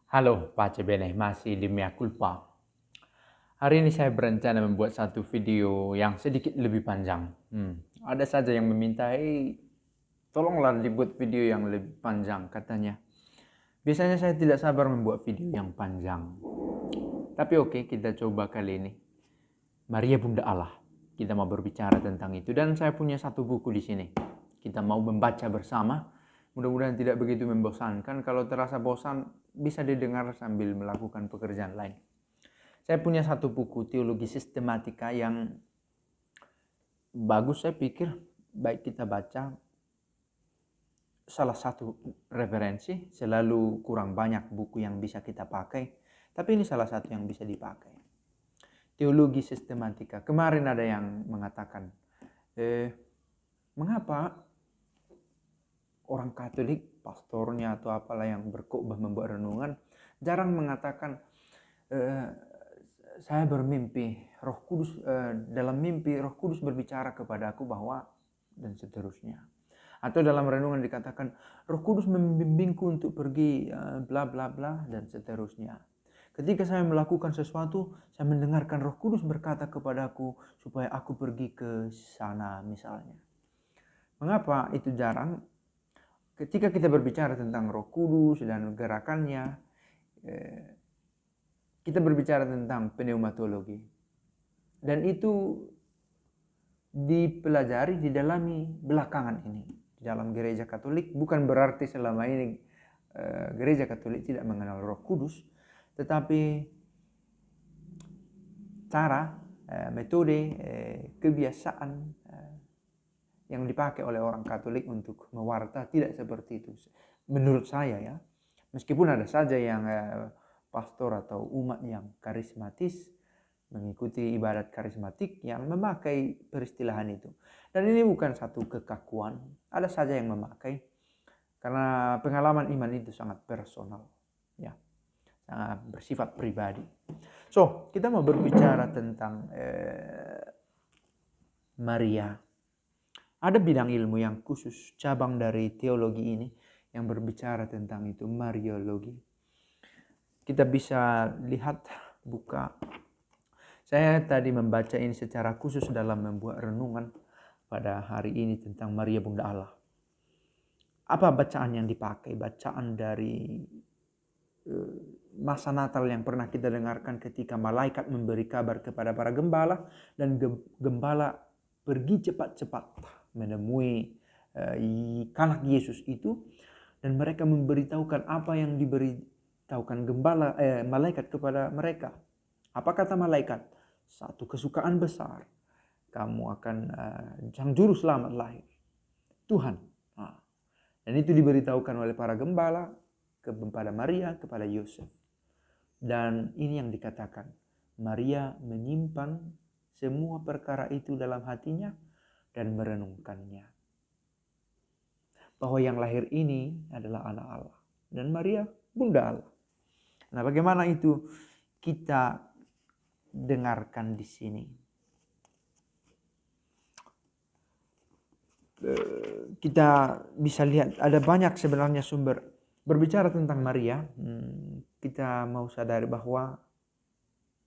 Halo, Pace Bene, masih di Mea Culpa. Hari ini saya berencana membuat satu video yang sedikit lebih panjang. Ada saja yang meminta, tolonglah dibuat video yang lebih panjang, katanya. Biasanya saya tidak sabar membuat video yang panjang. Tapi oke, kita coba kali ini. Maria Bunda Allah. Kita mau berbicara tentang itu. Dan saya punya satu buku di sini. Kita mau membaca bersama. Mudah-mudahan tidak begitu membosankan. Kalau terasa bosan, bisa didengar sambil melakukan pekerjaan lain. Saya punya satu buku teologi sistematika yang bagus, saya pikir baik kita baca. Salah satu referensi, selalu kurang banyak buku yang bisa kita pakai. Tapi ini salah satu yang bisa dipakai. Teologi sistematika. Kemarin ada yang mengatakan, mengapa orang Katolik, pastornya atau apalah yang berkhotbah membuat renungan, jarang mengatakan, saya bermimpi, Roh Kudus, dalam mimpi Roh Kudus berbicara kepada aku bahwa, dan seterusnya. Atau dalam renungan dikatakan, Roh Kudus membimbingku untuk pergi, bla bla bla, dan seterusnya. Ketika saya melakukan sesuatu, saya mendengarkan Roh Kudus berkata kepadaku supaya aku pergi ke sana misalnya. Mengapa itu jarang? Ketika kita berbicara tentang Roh Kudus dan gerakannya, kita berbicara tentang pneumatologi. Dan itu dipelajari, didalami belakangan ini. Di dalam gereja Katolik, bukan berarti selama ini gereja Katolik tidak mengenal Roh Kudus, tetapi cara, metode, kebiasaan yang dipakai oleh orang Katolik untuk mewarta tidak seperti itu. Menurut saya ya, meskipun ada saja yang pastor atau umat yang karismatis, mengikuti ibadat karismatik yang memakai peristilahan itu. Dan ini bukan satu kekakuan, ada saja yang memakai. Karena pengalaman iman itu sangat personal. Ya, sangat bersifat pribadi. So, kita mau berbicara tentang Maria. Ada bidang ilmu yang khusus, cabang dari teologi ini, yang berbicara tentang itu, Mariologi. Kita bisa lihat, buka. Saya tadi membaca ini secara khusus dalam membuat renungan pada hari ini tentang Maria Bunda Allah. Apa bacaan yang dipakai? Bacaan dari masa Natal yang pernah kita dengarkan ketika malaikat memberi kabar kepada para gembala, dan gembala pergi cepat-cepat menemui anak Yesus itu, dan mereka memberitahukan apa yang diberitahukan malaikat kepada mereka. Apa kata malaikat? Satu kesukaan besar, kamu akan sang juru selamat lahir, Tuhan. Dan itu diberitahukan oleh para gembala kepada Maria, kepada Yosef. Dan ini yang dikatakan, Maria menyimpan semua perkara itu dalam hatinya dan merenungkannya. Bahwa yang lahir ini adalah anak Allah. Dan Maria Bunda Allah. Nah, bagaimana itu kita dengarkan di sini? Kita bisa lihat ada banyak sebenarnya sumber berbicara tentang Maria. Kita mau sadari bahwa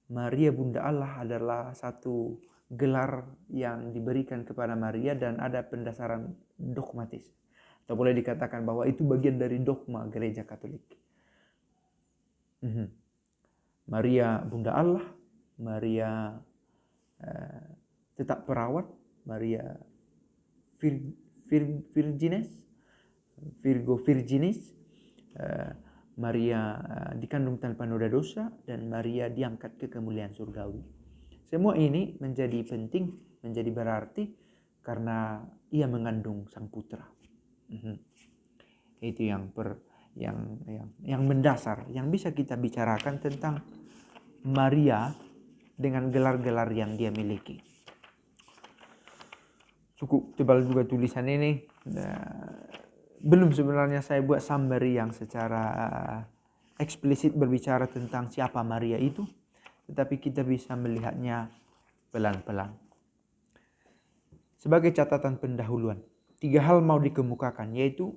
Maria Bunda Allah adalah satu gelar yang diberikan kepada Maria dan ada pendasaran dogmatis. Atau boleh dikatakan bahwa itu bagian dari dogma gereja Katolik. Maria Bunda Allah, Maria tetap perawat, Maria Virgo Virginis, Maria dikandung tanpa noda dosa, dan Maria diangkat ke kemuliaan surgawi. Semua ini menjadi penting, menjadi berarti karena ia mengandung sang putra. Itu yang mendasar yang bisa kita bicarakan tentang Maria dengan gelar-gelar yang dia miliki. Cukup tebal juga tulisan ini. Belum sebenarnya saya buat summary yang secara eksplisit berbicara tentang siapa Maria itu, tetapi kita bisa melihatnya pelan-pelan. Sebagai catatan pendahuluan, 3 hal mau dikemukakan, yaitu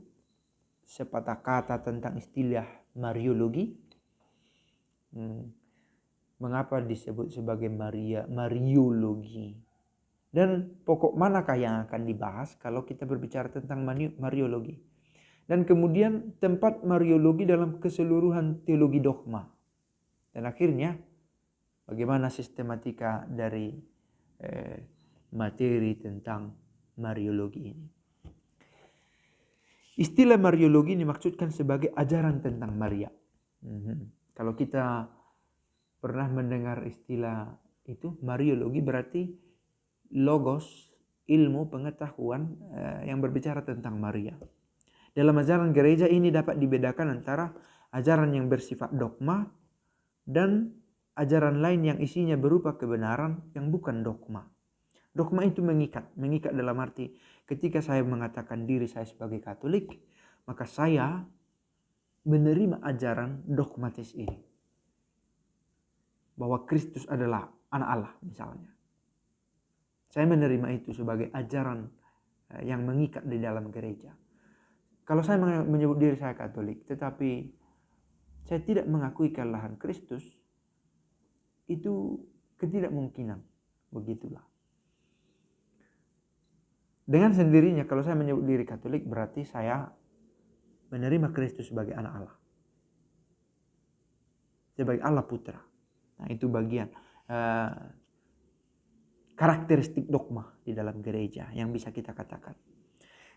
sepatah kata tentang istilah Mariologi, Mengapa disebut sebagai Mariologi? Dan pokok manakah yang akan dibahas kalau kita berbicara tentang Mariologi? Dan kemudian tempat Mariologi dalam keseluruhan teologi dogma. Dan akhirnya bagaimana sistematika dari materi tentang Mariologi ini. Istilah Mariologi dimaksudkan sebagai ajaran tentang Maria. Kalau kita pernah mendengar istilah itu, Mariologi berarti logos, ilmu, pengetahuan yang berbicara tentang Maria. Dalam ajaran gereja ini dapat dibedakan antara ajaran yang bersifat dogma dan ajaran lain yang isinya berupa kebenaran yang bukan dogma. Dogma itu mengikat dalam arti ketika saya mengatakan diri saya sebagai Katolik, maka saya menerima ajaran dogmatis ini. Bahwa Kristus adalah anak Allah misalnya. Saya menerima itu sebagai ajaran yang mengikat di dalam gereja. Kalau saya menyebut diri saya Katolik, tetapi saya tidak mengakui kelahiran Kristus, itu ketidakmungkinan. Begitulah. Dengan sendirinya kalau saya menyebut diri Katolik, berarti saya menerima Kristus sebagai anak Allah. Sebagai Allah Putra. Nah, itu bagian karakteristik dogma di dalam gereja yang bisa kita katakan.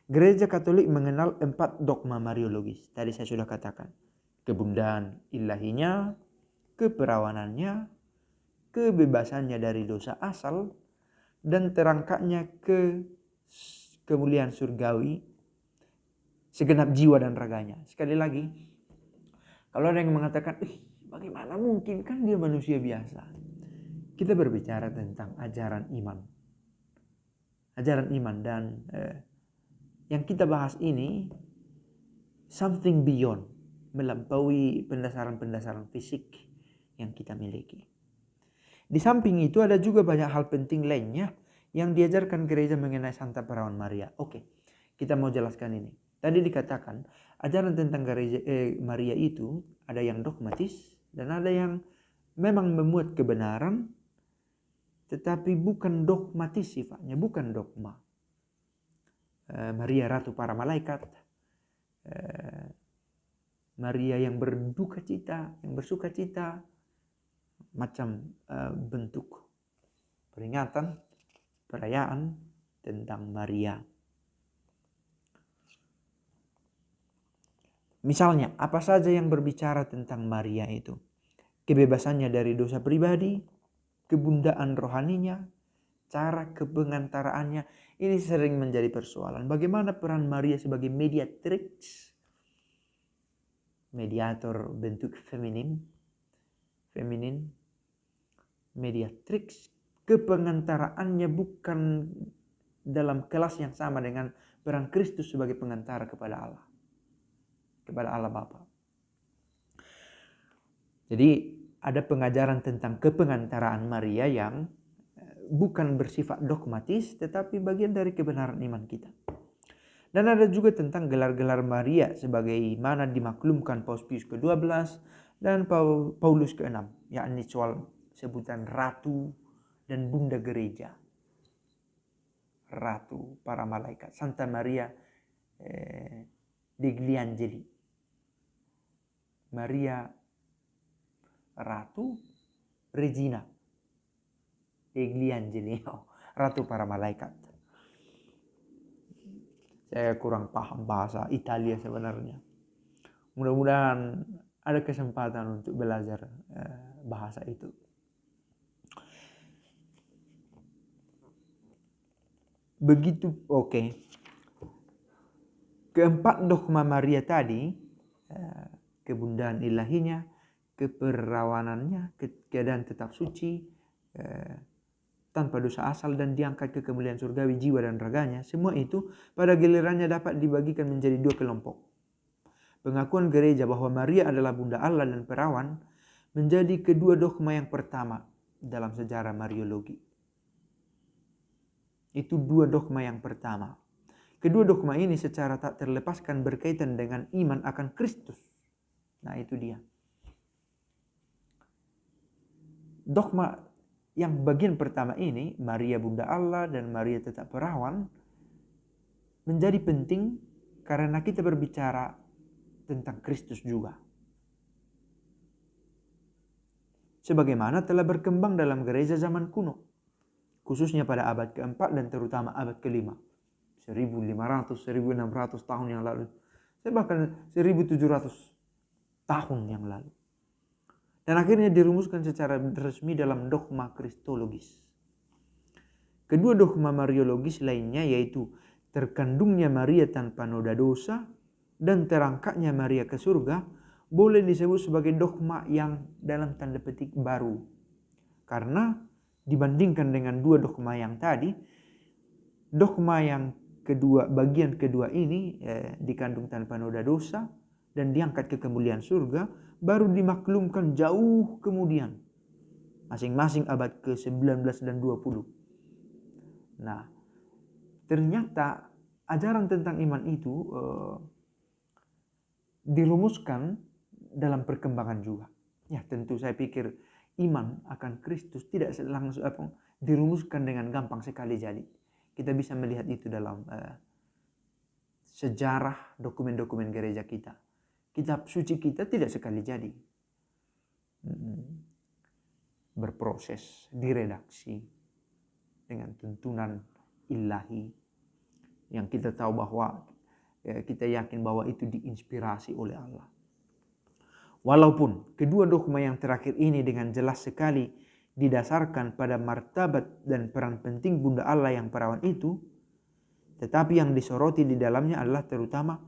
Gereja Katolik mengenal 4 dogma Mariologis. Tadi saya sudah katakan. Kebundaan ilahinya, keperawanannya, kebebasannya dari dosa asal, dan terangkatnya ke kemuliaan surgawi segenap jiwa dan raganya. Sekali lagi, kalau ada yang mengatakan, bagaimana mungkin, kan dia manusia biasa. Kita berbicara tentang ajaran iman. Ajaran iman dan yang kita bahas ini something beyond, melampaui pendasaran-pendasaran fisik yang kita miliki. Di samping itu ada juga banyak hal penting lainnya yang diajarkan gereja mengenai Santa Perawan Maria. Oke, kita mau jelaskan ini. Tadi dikatakan ajaran tentang gereja Maria itu ada yang dogmatis dan ada yang memang memuat kebenaran, tetapi bukan dogmatis sifatnya, bukan dogma. Maria Ratu para Malaikat, Maria yang berduka cita, yang bersuka cita, macam bentuk peringatan, perayaan tentang Maria. Misalnya, apa saja yang berbicara tentang Maria itu? Kebebasannya dari dosa pribadi, kebundaan rohaninya, cara kepengantaraannya. Ini sering menjadi persoalan. Bagaimana peran Maria sebagai mediatrix? Mediator bentuk feminin. Mediatrix. Kepengantaraannya bukan dalam kelas yang sama dengan peran Kristus sebagai pengantara kepada Allah. Kepada Allah Bapa. Jadi ada pengajaran tentang kepengantaraan Maria yang bukan bersifat dogmatis, tetapi bagian dari kebenaran iman kita. Dan ada juga tentang gelar-gelar Maria sebagaimana dimaklumkan Paus Pius ke-12 dan Paulus ke-6, yakni soal sebutan Ratu dan Bunda Gereja. Ratu para malaikat, Santa Maria degli Angeli. Maria Ratu Regina degli Angeli, Ratu para malaikat. Saya kurang paham bahasa Italia sebenarnya. Mudah-mudahan ada kesempatan untuk belajar bahasa itu. Begitu, oke. Keempat dogma Maria tadi, kebundaan ilahinya, keperawanannya, keadaan tetap suci, tanpa dosa asal dan diangkat ke kemuliaan surgawi jiwa dan raganya, semua itu pada gilirannya dapat dibagikan menjadi 2 kelompok. Pengakuan gereja bahwa Maria adalah Bunda Allah dan Perawan menjadi kedua dogma yang pertama dalam sejarah Mariologi. Itu 2 dogma yang pertama. Kedua dogma ini secara tak terlepaskan berkaitan dengan iman akan Kristus. Nah, itu dia. dogma yang bagian pertama ini, Maria Bunda Allah dan Maria tetap perawan, menjadi penting karena kita berbicara tentang Kristus juga. Sebagaimana telah berkembang dalam gereja zaman kuno, khususnya pada abad keempat dan terutama abad kelima, 1500-1600 tahun yang lalu, bahkan 1700 tahun yang lalu. Dan akhirnya dirumuskan secara resmi dalam dogma kristologis. Kedua dogma mariologis lainnya yaitu terkandungnya Maria tanpa noda dosa dan terangkatnya Maria ke surga boleh disebut sebagai dogma yang dalam tanda petik baru. Karena dibandingkan dengan dua dogma yang tadi, dogma yang kedua, bagian kedua ini dikandung tanpa noda dosa dan diangkat ke kemuliaan surga, baru dimaklumkan jauh kemudian, masing-masing abad ke-19 dan 20. Nah, ternyata ajaran tentang iman itu dirumuskan dalam perkembangan juga. Ya, tentu saya pikir iman akan Kristus tidak langsung dirumuskan dengan gampang sekali jadi. Kita bisa melihat itu dalam sejarah dokumen-dokumen gereja kita. Kitab suci kita tidak sekali jadi. Berproses, diredaksi dengan tuntunan ilahi yang kita tahu bahwa kita yakin bahwa itu diinspirasi oleh Allah. Walaupun kedua dogma yang terakhir ini dengan jelas sekali didasarkan pada martabat dan peran penting Bunda Allah yang perawan itu, tetapi yang disoroti di dalamnya adalah terutama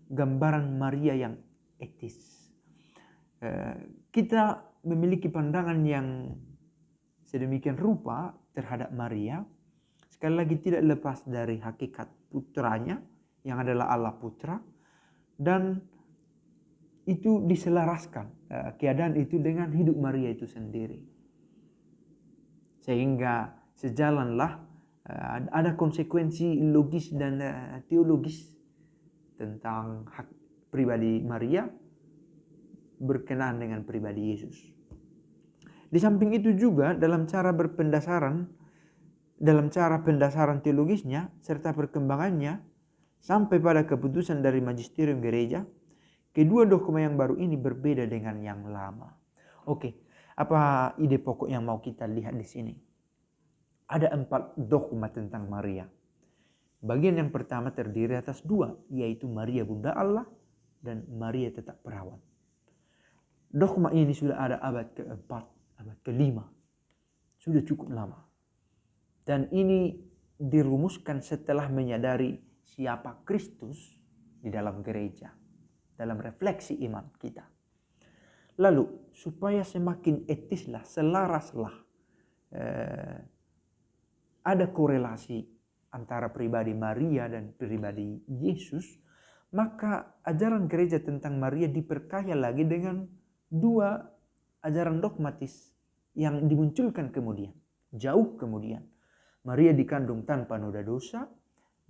gambaran Maria yang etis. Kita memiliki pandangan yang sedemikian rupa terhadap Maria, sekali lagi tidak lepas dari hakikat putranya yang adalah Allah Putra, dan itu diselaraskan keadaan itu dengan hidup Maria itu sendiri. Sehingga sejalanlah ada konsekuensi logis dan teologis tentang hak pribadi Maria berkenaan dengan pribadi Yesus. Di samping itu juga dalam cara pendasaran teologisnya serta perkembangannya sampai pada keputusan dari magisterium gereja, kedua dogma yang baru ini berbeda dengan yang lama. Oke, apa ide pokok yang mau kita lihat di sini? Ada 4 dogma tentang Maria. Bagian yang pertama terdiri atas 2, yaitu Maria Bunda Allah dan Maria tetap perawan. Dogma ini sudah ada abad keempat, abad kelima. Sudah cukup lama. Dan ini dirumuskan setelah menyadari siapa Kristus di dalam gereja, dalam refleksi iman kita. Lalu supaya semakin etislah, selaraslah, ada korelasi antara pribadi Maria dan pribadi Yesus, maka ajaran gereja tentang Maria diperkaya lagi dengan 2 ajaran dogmatis yang dimunculkan kemudian, jauh kemudian. Maria dikandung tanpa noda dosa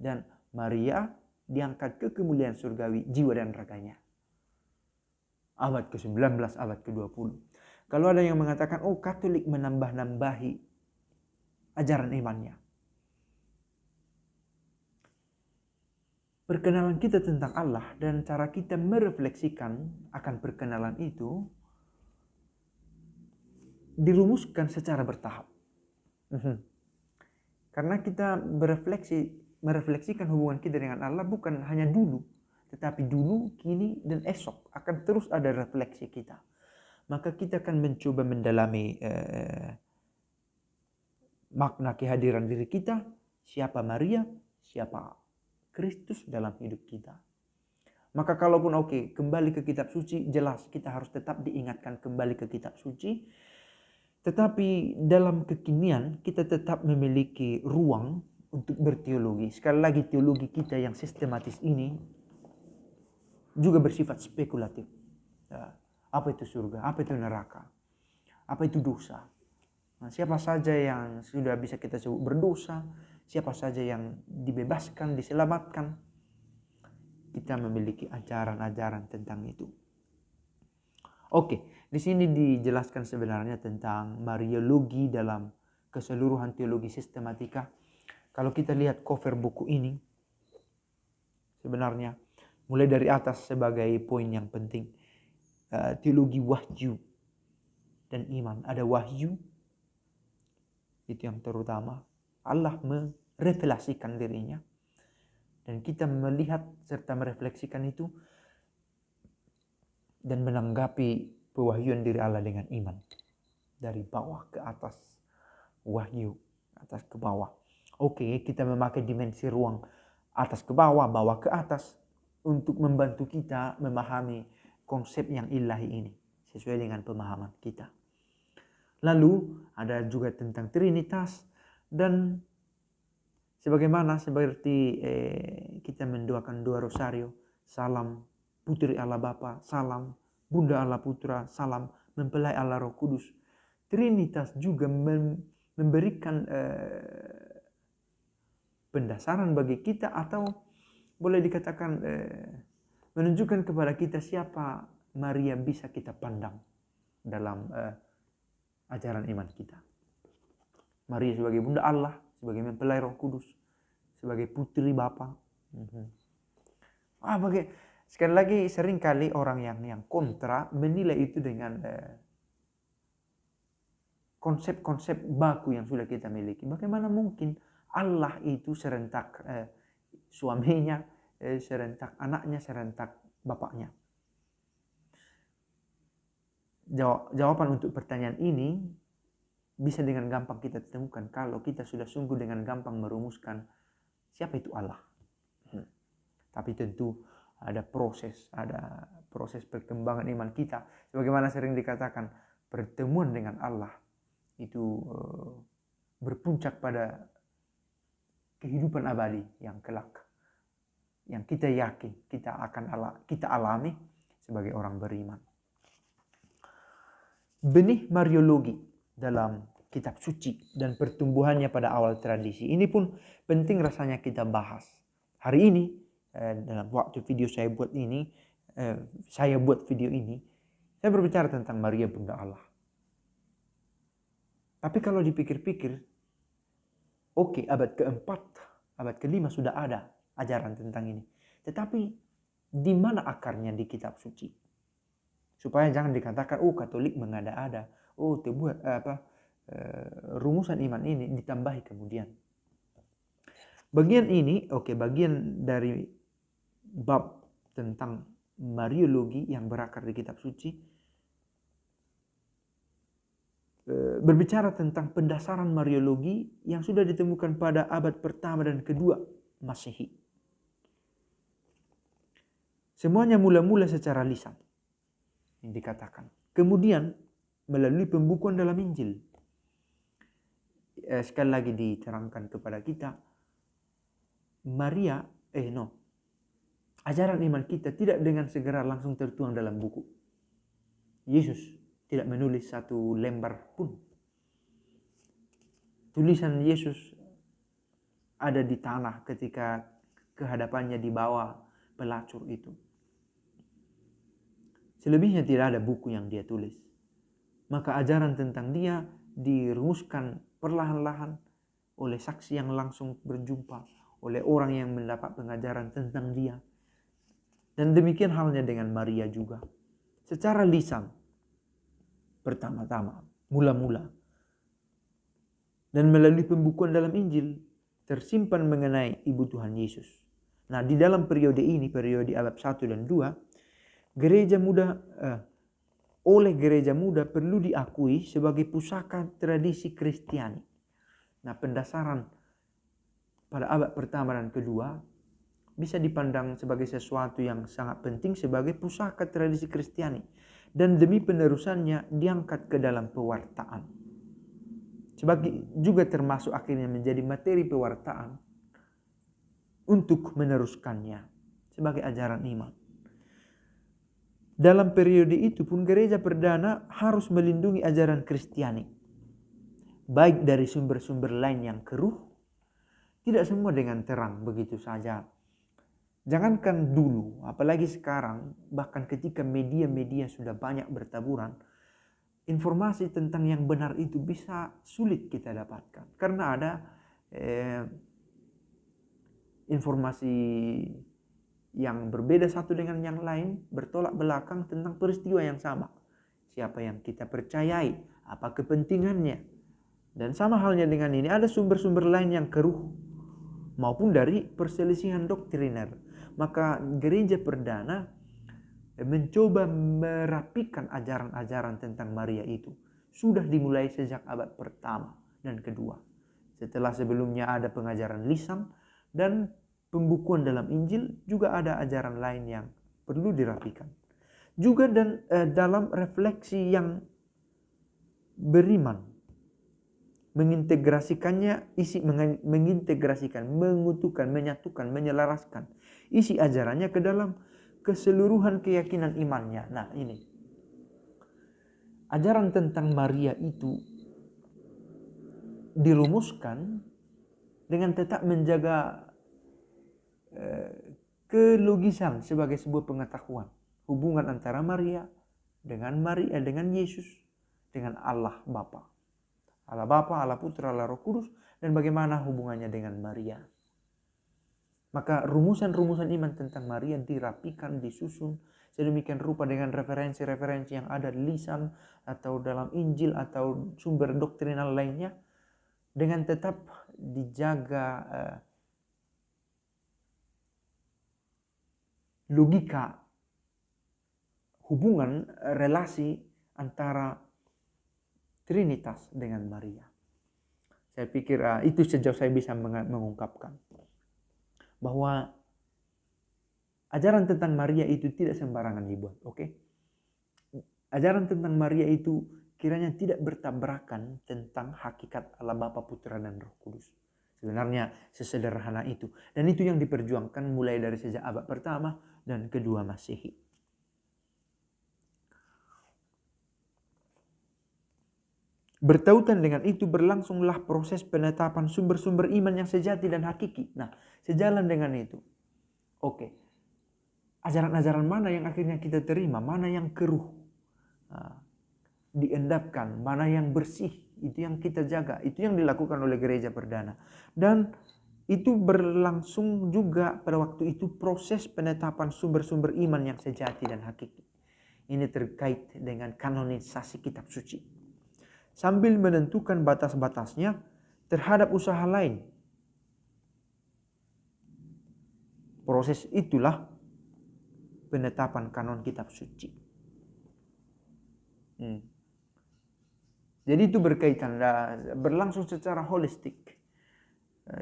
dan Maria diangkat ke kemuliaan surgawi jiwa dan raganya. Abad ke-19, abad ke-20. Kalau ada yang mengatakan, oh Katolik menambah-nambahi ajaran imannya. Perkenalan kita tentang Allah dan cara kita merefleksikan akan perkenalan itu dirumuskan secara bertahap. Karena kita merefleksikan hubungan kita dengan Allah bukan hanya dulu, tetapi dulu, kini, dan esok akan terus ada refleksi kita. Maka kita akan mencoba mendalami makna kehadiran diri kita, siapa Maria, siapa Kristus dalam hidup kita. Maka kalaupun kembali ke kitab suci, jelas kita harus tetap diingatkan kembali ke kitab suci. Tetapi dalam kekinian kita tetap memiliki ruang untuk berteologi. Sekali lagi teologi kita yang sistematis ini juga bersifat spekulatif. Apa itu surga? Apa itu neraka? Apa itu dosa? Nah, siapa saja yang sudah bisa kita sebut berdosa? Siapa saja yang dibebaskan, diselamatkan? Kita memiliki ajaran-ajaran tentang itu. Oke, Di sini dijelaskan sebenarnya tentang Mariologi dalam keseluruhan teologi sistematika. Kalau kita lihat cover buku ini, sebenarnya mulai dari atas sebagai poin yang penting, teologi wahyu dan iman. Ada wahyu, itu yang terutama. Allah merevelasikan dirinya, dan kita melihat serta merefleksikan itu dan menanggapi pewahyuan diri Allah dengan iman. Dari bawah ke atas, wahyu atas ke bawah. Oke, kita memakai dimensi ruang atas ke bawah ke atas untuk membantu kita memahami konsep yang ilahi ini sesuai dengan pemahaman kita. Lalu ada juga tentang Trinitas, dan sebagaimana seperti kita mendoakan doa rosario, salam Putri Allah Bapa, salam Bunda Allah Putra, salam mempelai Allah Roh Kudus. Trinitas juga memberikan pendasaran bagi kita, atau boleh dikatakan menunjukkan kepada kita siapa Maria bisa kita pandang dalam ajaran iman kita. Maria sebagai Bunda Allah, sebagai mempelai Roh Kudus, sebagai Putri Bapa. Sekali lagi, seringkali orang yang kontra menilai itu dengan konsep-konsep baku yang sudah kita miliki. Bagaimana mungkin Allah itu serentak suaminya, serentak anaknya, serentak bapaknya? Jawaban untuk pertanyaan ini bisa dengan gampang kita temukan kalau kita sudah sungguh dengan gampang merumuskan siapa itu Allah. Tapi tentu ada proses perkembangan iman kita. Sebagaimana sering dikatakan, pertemuan dengan Allah itu berpuncak pada kehidupan abadi yang kelak, yang kita yakin kita alami sebagai orang beriman. Benih Mariologi dalam kitab suci dan pertumbuhannya pada awal tradisi ini pun penting rasanya kita bahas. Hari ini dalam waktu video saya buat video ini, saya berbicara tentang Maria Bunda Allah. Tapi kalau dipikir-pikir, oke, abad keempat, abad kelima sudah ada ajaran tentang ini. Tetapi di mana akarnya di kitab suci? Supaya jangan dikatakan, Katolik mengada-ada, rumusan iman ini ditambahi kemudian. Bagian ini, bagian dari bab tentang Mariologi yang berakar di kitab suci berbicara tentang pendasaran Mariologi yang sudah ditemukan pada abad pertama dan kedua Masehi. Semuanya mula-mula secara lisan yang dikatakan. Kemudian melalui pembukuan dalam Injil. Sekali lagi diterangkan kepada kita, ajaran iman kita tidak dengan segera langsung tertuang dalam buku. Yesus tidak menulis satu lembar pun. Tulisan Yesus ada di tanah ketika kehadapannya dibawa pelacur itu. Selebihnya tidak ada buku yang dia tulis. Maka ajaran tentang dia dirumuskan perlahan-lahan oleh saksi yang langsung berjumpa, oleh orang yang mendapat pengajaran tentang dia. Dan demikian halnya dengan Maria juga. Secara lisan, pertama-tama, mula-mula. Dan melalui pembukuan dalam Injil, tersimpan mengenai Ibu Tuhan Yesus. Nah, di dalam periode ini, periode abad 1 dan 2, oleh gereja muda perlu diakui sebagai pusaka tradisi Kristiani. Nah, pendasaran pada abad pertama dan kedua bisa dipandang sebagai sesuatu yang sangat penting sebagai pusaka tradisi Kristiani, dan demi penerusannya diangkat ke dalam pewartaan. Sebagai juga termasuk akhirnya menjadi materi pewartaan untuk meneruskannya sebagai ajaran iman. Dalam periode itu pun gereja perdana harus melindungi ajaran Kristiani, baik dari sumber-sumber lain yang keruh, tidak semua dengan terang begitu saja. Jangankan dulu, apalagi sekarang, bahkan ketika media-media sudah banyak bertaburan, informasi tentang yang benar itu bisa sulit kita dapatkan. Karena ada informasi yang berbeda satu dengan yang lain, bertolak belakang tentang peristiwa yang sama. Siapa yang kita percayai, apa kepentingannya. Dan sama halnya dengan ini, ada sumber-sumber lain yang keruh maupun dari perselisihan doktriner. Maka gereja perdana mencoba merapikan ajaran-ajaran tentang Maria itu. Sudah dimulai sejak abad pertama dan kedua. Setelah sebelumnya ada pengajaran lisan dan pembukuan dalam Injil, juga ada ajaran lain yang perlu dirapikan. Juga dalam refleksi yang beriman, mengintegrasikan, mengutuhkan, menyatukan, menyelaraskan isi ajarannya ke dalam keseluruhan keyakinan imannya. Nah ini, ajaran tentang Maria itu dirumuskan dengan tetap menjaga kelogisan sebagai sebuah pengetahuan hubungan antara Maria dengan Yesus, dengan Allah Bapa, Allah Putra, Allah Roh Kudus, dan bagaimana hubungannya dengan Maria. Maka rumusan-rumusan iman tentang Maria dirapikan, disusun sedemikian rupa dengan referensi-referensi yang ada di lisan atau dalam Injil atau sumber doktrinal lainnya, dengan tetap dijaga logika hubungan relasi antara Trinitas dengan Maria. Saya pikir itu sejauh saya bisa mengungkapkan bahwa ajaran tentang Maria itu tidak sembarangan dibuat, oke? Ajaran tentang Maria itu kiranya tidak bertabrakan tentang hakikat Allah Bapa, Putra, dan Roh Kudus. Sebenarnya sesederhana itu. Dan itu yang diperjuangkan mulai dari sejak abad pertama dan kedua Masehi. Bertautan dengan itu berlangsunglah proses penetapan sumber-sumber iman yang sejati dan hakiki. Nah, sejalan dengan itu, oke, ajaran-ajaran mana yang akhirnya kita terima, mana yang keruh, diendapkan, mana yang bersih, itu yang kita jaga, itu yang dilakukan oleh gereja perdana. Dan itu berlangsung juga pada waktu itu proses penetapan sumber-sumber iman yang sejati dan hakiki. Ini terkait dengan kanonisasi kitab suci, sambil menentukan batas-batasnya terhadap usaha lain. Proses itulah penetapan kanon kitab suci. Jadi itu berkaitan, berlangsung secara holistik.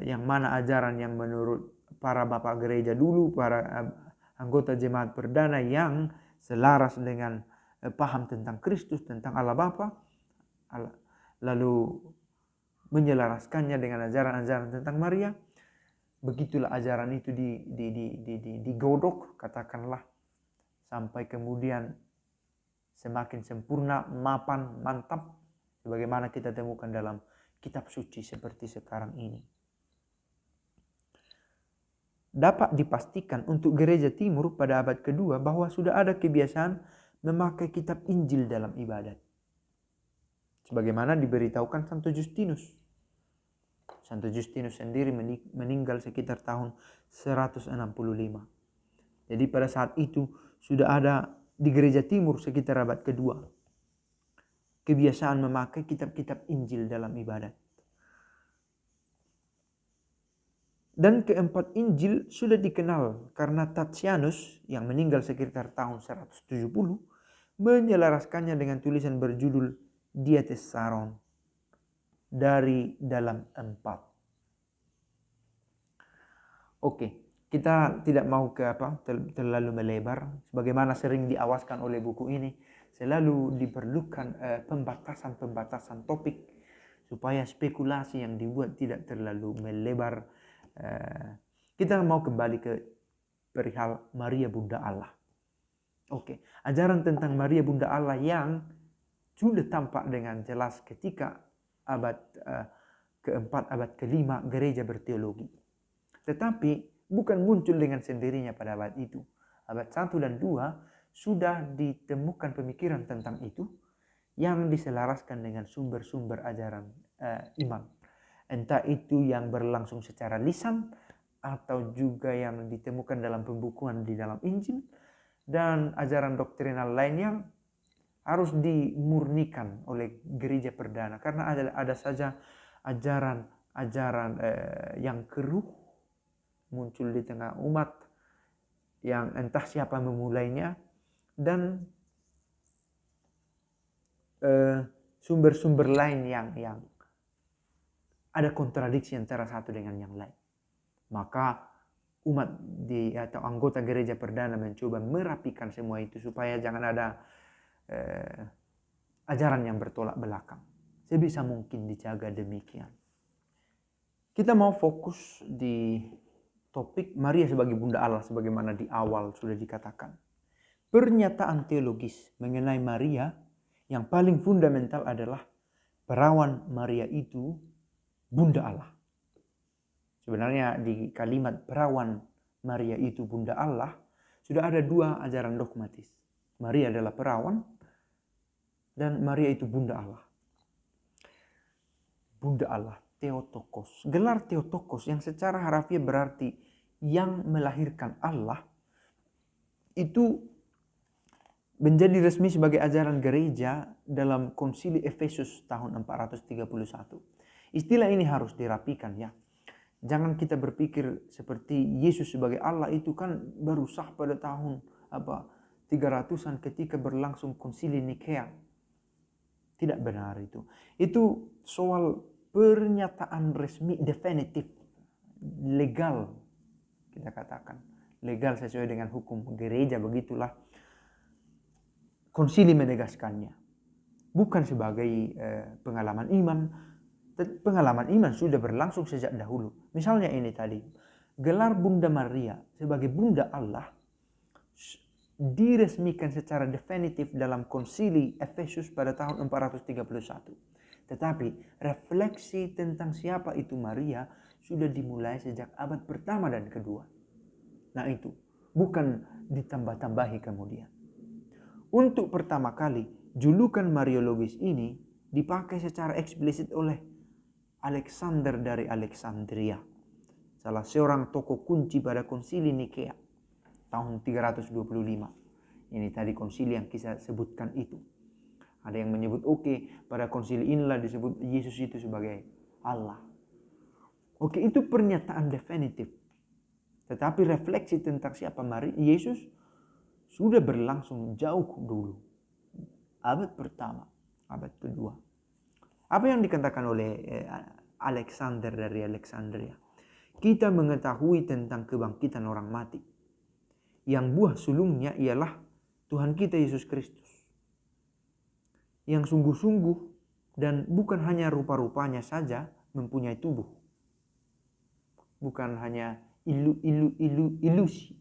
Yang mana ajaran yang menurut para bapak gereja dulu, para anggota jemaat perdana yang selaras dengan paham tentang Kristus, tentang Allah Bapa, lalu menyelaraskannya dengan ajaran-ajaran tentang Maria. Begitulah ajaran itu digodok, katakanlah, sampai kemudian semakin sempurna, mapan, mantap, sebagaimana kita temukan dalam kitab suci seperti sekarang ini. Dapat dipastikan untuk gereja timur pada abad kedua bahwa sudah ada kebiasaan memakai kitab Injil dalam ibadat, sebagaimana diberitahukan Santo Justinus. Santo Justinus sendiri meninggal sekitar tahun 165. Jadi pada saat itu sudah ada di gereja timur sekitar abad kedua kebiasaan memakai kitab-kitab Injil dalam ibadat. Dan keempat Injil sudah dikenal karena Tatianus yang meninggal sekitar tahun 170 menyelaraskannya dengan tulisan berjudul Diatessaron, dari dalam empat. Oke, kita tidak mau terlalu melebar. Sebagaimana sering diawaskan oleh buku ini, selalu diperlukan pembatasan topik supaya spekulasi yang dibuat tidak terlalu melebar. Kita mau kembali ke perihal Maria Bunda Allah. Oke, ajaran tentang Maria Bunda Allah yang sudah tampak dengan jelas ketika abad keempat, abad kelima gereja berteologi. Tetapi bukan muncul dengan sendirinya pada abad itu. Abad 1 dan 2 sudah ditemukan pemikiran tentang itu yang diselaraskan dengan sumber-sumber ajaran iman. Entah itu yang berlangsung secara lisan atau juga yang ditemukan dalam pembukuan di dalam Injil dan ajaran doktrinal lain yang harus dimurnikan oleh gereja perdana, karena ada saja ajaran yang keruh muncul di tengah umat yang entah siapa memulainya, dan sumber-sumber lain yang ada kontradiksi antara satu dengan yang lain. Maka umat atau anggota gereja perdana mencoba merapikan semua itu supaya jangan ada ajaran yang bertolak belakang. Sebisa mungkin dijaga demikian. Kita mau fokus di topik Maria sebagai Bunda Allah sebagaimana di awal sudah dikatakan. Pernyataan teologis mengenai Maria yang paling fundamental adalah perawan Maria itu Bunda Allah. Sebenarnya di kalimat perawan Maria itu Bunda Allah sudah ada dua ajaran dogmatis. Maria adalah perawan dan Maria itu Bunda Allah. Bunda Allah, Theotokos. Gelar Theotokos yang secara harafiah berarti yang melahirkan Allah itu menjadi resmi sebagai ajaran gereja dalam konsili Efesus tahun 431. Istilah ini harus dirapikan ya. Jangan kita berpikir seperti Yesus sebagai Allah itu kan baru sah pada tahun 300-an ketika berlangsung konsili Nikea. Tidak benar itu. Itu soal pernyataan resmi definitif, legal kita katakan. Legal sesuai dengan hukum gereja, begitulah konsili menegaskannya. Bukan sebagai pengalaman iman. Pengalaman iman sudah berlangsung sejak dahulu. Misalnya ini tadi, gelar Bunda Maria sebagai Bunda Allah diresmikan secara definitif dalam konsili Efesus pada tahun 431. Tetapi refleksi tentang siapa itu Maria sudah dimulai sejak abad pertama dan kedua. Nah itu, bukan ditambah-tambahi kemudian. Untuk pertama kali, julukan Mariologis ini dipakai secara eksplisit oleh Alexander dari Alexandria, salah seorang tokoh kunci pada konsili Nikea tahun 325. Ini tadi konsili yang kita sebutkan itu. Ada yang menyebut pada konsili inilah disebut Yesus itu sebagai Allah. Itu pernyataan definitif. Tetapi refleksi tentang siapa Yesus sudah berlangsung jauh dulu. Abad pertama, abad kedua. Apa yang dikatakan oleh Alexander dari Alexandria? Kita mengetahui tentang kebangkitan orang mati. Yang buah sulungnya ialah Tuhan kita Yesus Kristus. Yang sungguh-sungguh dan bukan hanya rupa-rupanya saja mempunyai tubuh. Bukan hanya ilusi.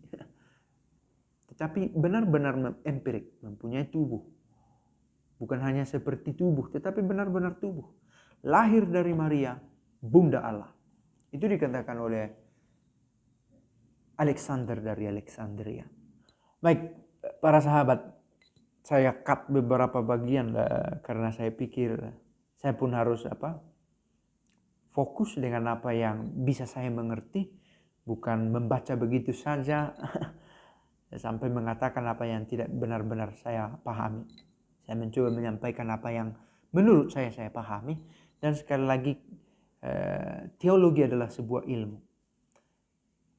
Tetapi benar-benar empirik, mempunyai tubuh. Bukan hanya seperti tubuh, tetapi benar-benar tubuh. Lahir dari Maria, Bunda Allah. Itu dikatakan oleh Alexander dari Alexandria. Baik, para sahabat, saya cut beberapa bagian karena saya pikir saya pun harus fokus dengan apa yang bisa saya mengerti, bukan membaca begitu saja sampai mengatakan apa yang tidak benar-benar saya pahami. Saya mencoba menyampaikan apa yang menurut saya pahami. Dan sekali lagi, teologi adalah sebuah ilmu.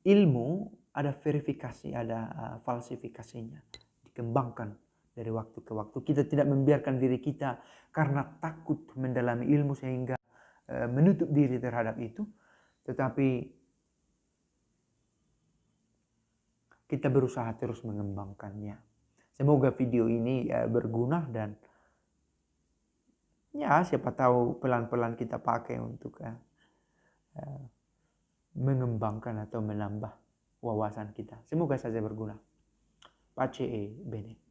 Ilmu ada verifikasi, ada falsifikasinya. Dikembangkan dari waktu ke waktu. Kita tidak membiarkan diri kita karena takut mendalami ilmu sehingga menutup diri terhadap itu. Tetapi kita berusaha terus mengembangkannya. Semoga video ini berguna dan siapa tahu pelan-pelan kita pakai untuk mengembangkan atau menambah wawasan kita. Semoga saja berguna. Pace e bene.